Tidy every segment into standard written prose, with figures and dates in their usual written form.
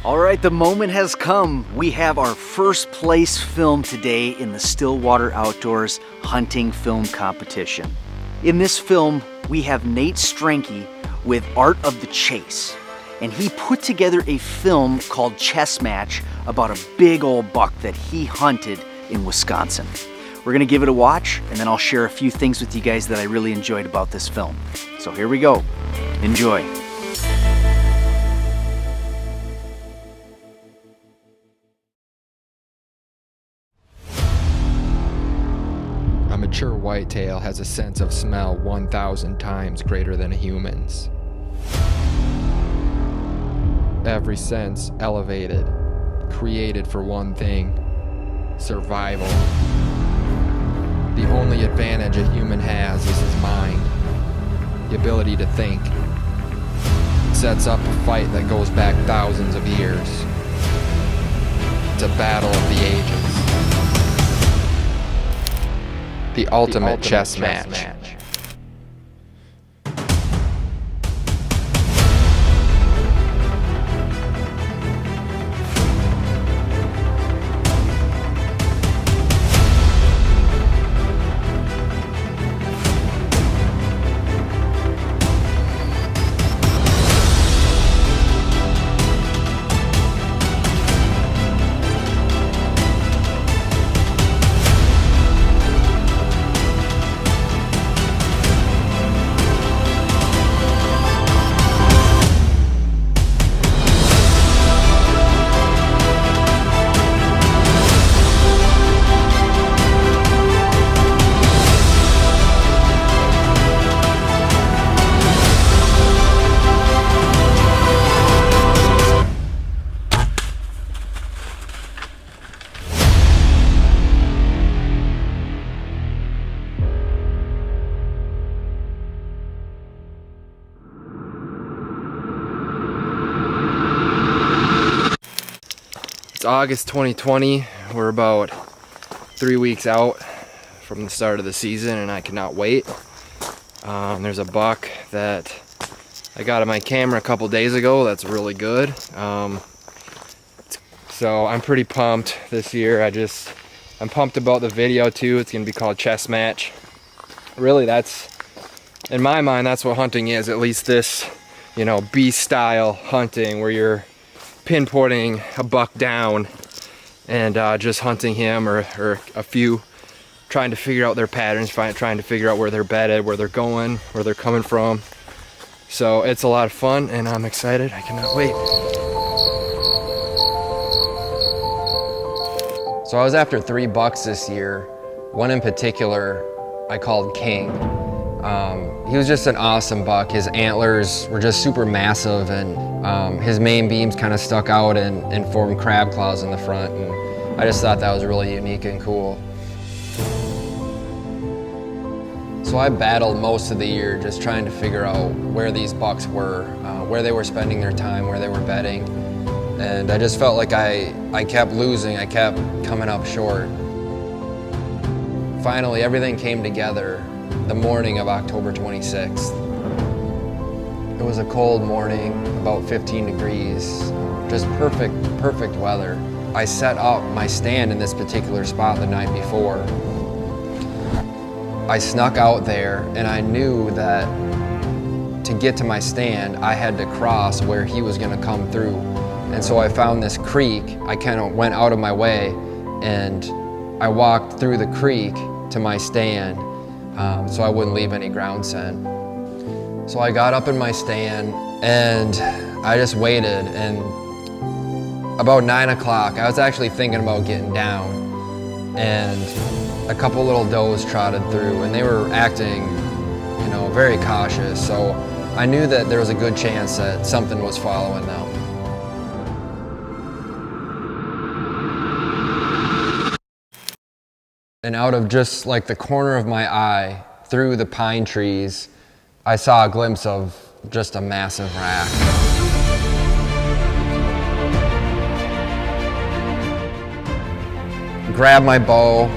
All right, the moment has come. We have our first place film today in the Stillwater Outdoors Hunting Film Competition. In this film, we have Nate Strenke with Art of the Chase, and he put together a film called Chess Match about a big old buck that he hunted in Wisconsin. We're gonna give it a watch, and then I'll share a few things with you guys that I really enjoyed about this film. So here we go. Enjoy. A mature whitetail has a sense of smell 1,000 times greater than a human's. Every sense elevated, created for one thing: survival. The only advantage a human has is his mind, the ability to think. It sets up a fight that goes back thousands of years. It's a battle of the ages. The ultimate chess match. It's August 2020. We're about 3 weeks out from the start of the season, and I cannot wait. There's a buck that I got on my camera a couple days ago that's really good. So I'm pretty pumped this year. I'm pumped about the video too. It's gonna be called Chess Match. Really, in my mind, that's what hunting is. At least this, beast style hunting where you're pinpointing a buck down and just hunting him or a few, trying to figure out their patterns, trying to figure out where they're bedded, where they're going, where they're coming from. So it's a lot of fun, and I'm excited. I cannot wait. So I was after 3 bucks this year. One in particular I called King. He was just an awesome buck. His antlers were just super massive, and his main beams kind of stuck out and formed crab claws in the front. And I just thought that was really unique and cool. So I battled most of the year just trying to figure out where these bucks were, where they were spending their time, where they were bedding. And I just felt like I kept losing, I kept coming up short. Finally, everything came together the morning of October 26th. It was a cold morning, about 15 degrees, just perfect weather. I set up my stand in this particular spot the night before. I snuck out there, and I knew that to get to my stand, I had to cross where he was gonna come through. And so I found this creek. I kind of went out of my way, and I walked through the creek to my stand so I wouldn't leave any ground scent. So I got up in my stand, and I just waited, and about 9 o'clock, I was actually thinking about getting down, and a couple little does trotted through, and they were acting, very cautious. So I knew that there was a good chance that something was following them. And out of just like the corner of my eye, through the pine trees, I saw a glimpse of just a massive rack. Grabbed my bow,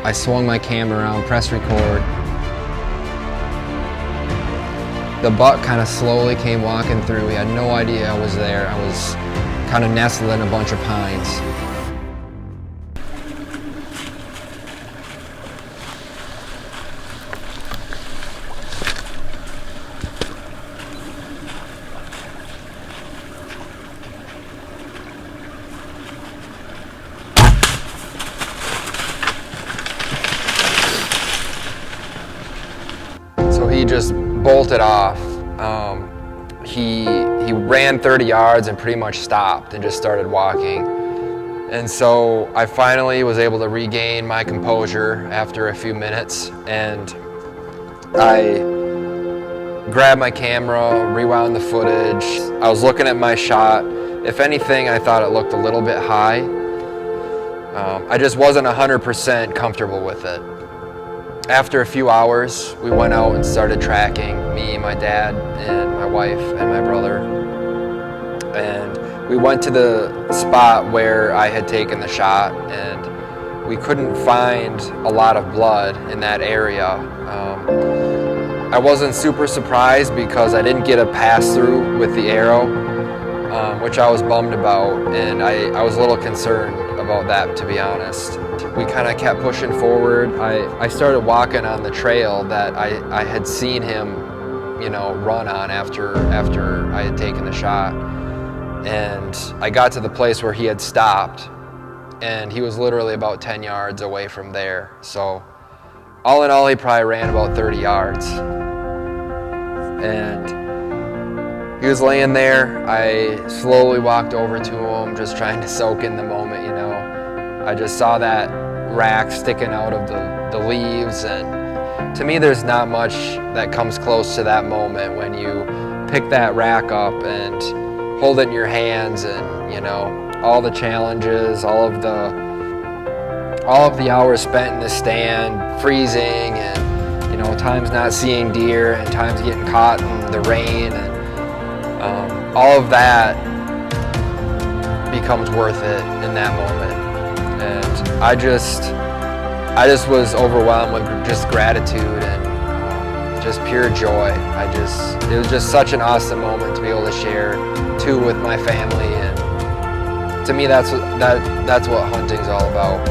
I swung my camera around, pressed record. The buck kind of slowly came walking through. He had no idea I was there. I was kind of nestled in a bunch of pines. So he just bolted off. He ran 30 yards and pretty much stopped and just started walking. And so I finally was able to regain my composure after a few minutes, and I grabbed my camera, rewound the footage. I was looking at my shot. If anything, I thought it looked a little bit high. I just wasn't 100% comfortable with it. After a few hours, we went out and started tracking, me, my dad, and my wife, and my brother. And we went to the spot where I had taken the shot, and we couldn't find a lot of blood in that area. I wasn't super surprised because I didn't get a pass-through with the arrow, which I was bummed about, and I was a little concerned about that, to be honest. We kind of kept pushing forward. I started walking on the trail that I had seen him, you know, run on after I had taken the shot. And I got to the place where he had stopped, and he was literally about 10 yards away from there. So all in all, he probably ran about 30 yards. And he was laying there. I slowly walked over to him, just trying to soak in the moment, you know. I just saw that rack sticking out of the leaves, and to me there's not much that comes close to that moment when you pick that rack up and hold it in your hands, and you know, all the challenges, all of the hours spent in the stand freezing, and you know, times not seeing deer and times getting caught in the rain, and all of that becomes worth it in that moment. And I just was overwhelmed with just gratitude and just pure joy. It was just such an awesome moment to be able to share too with my family, and to me that's what hunting's all about.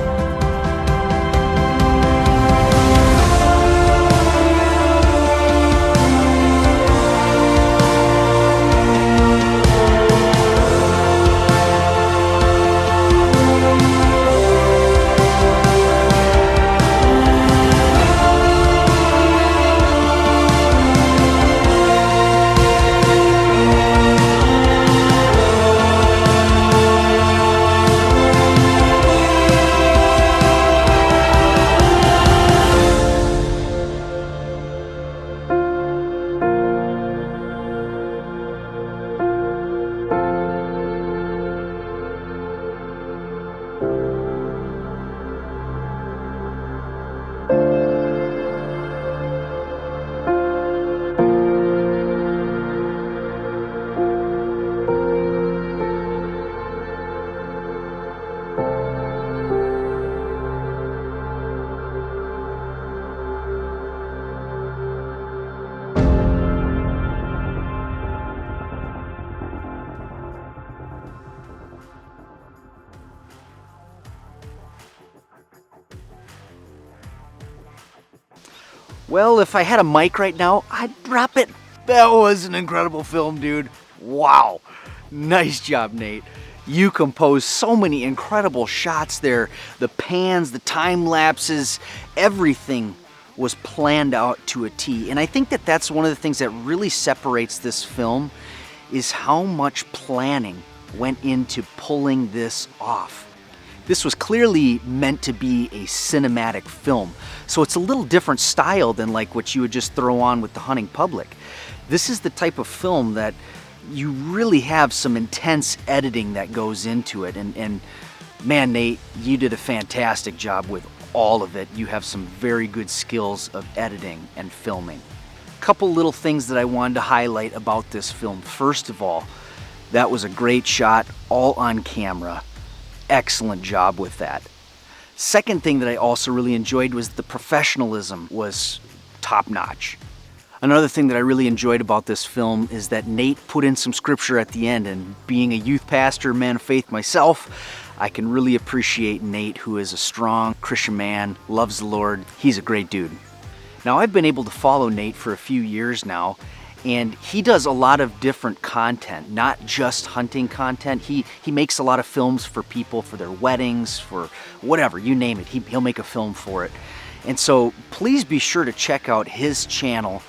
Well, if I had a mic right now, I'd drop it. That was an incredible film, dude. Wow. Nice job, Nate. You composed so many incredible shots there. The pans, the time lapses, everything was planned out to a T. And I think that that's one of the things that really separates this film, is how much planning went into pulling this off. This was clearly meant to be a cinematic film, so it's a little different style than like what you would just throw on with the hunting public. This is the type of film that you really have some intense editing that goes into it, and man, Nate, you did a fantastic job with all of it. You have some very good skills of editing and filming. A couple little things that I wanted to highlight about this film. First of all, that was a great shot, all on camera. Excellent job with that. Second thing that I also really enjoyed was the professionalism was top-notch. Another thing that I really enjoyed about this film is that Nate put in some scripture at the end, and being a youth pastor, man of faith myself, I can really appreciate Nate, who is a strong Christian man, loves the Lord. He's a great dude. Now, I've been able to follow Nate for a few years now, and he does a lot of different content, not just hunting content. He makes a lot of films for people, for their weddings, for whatever, you name it. He'll make a film for it. And so please be sure to check out his channel,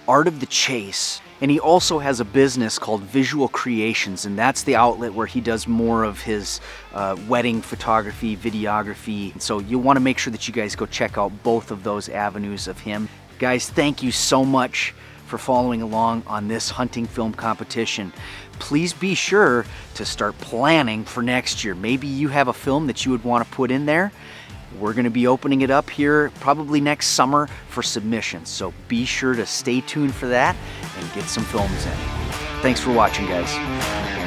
Art of the Chase. And he also has a business called Visual Creations, and that's the outlet where he does more of his wedding photography, videography. So you'll want to make sure that you guys go check out both of those avenues of him. Guys, thank you so much for following along on this hunting film competition. Please be sure to start planning for next year. Maybe you have a film that you would want to put in there. We're going to be opening it up here probably next summer for submissions, so be sure to stay tuned for that and get some films in. Thanks for watching, guys.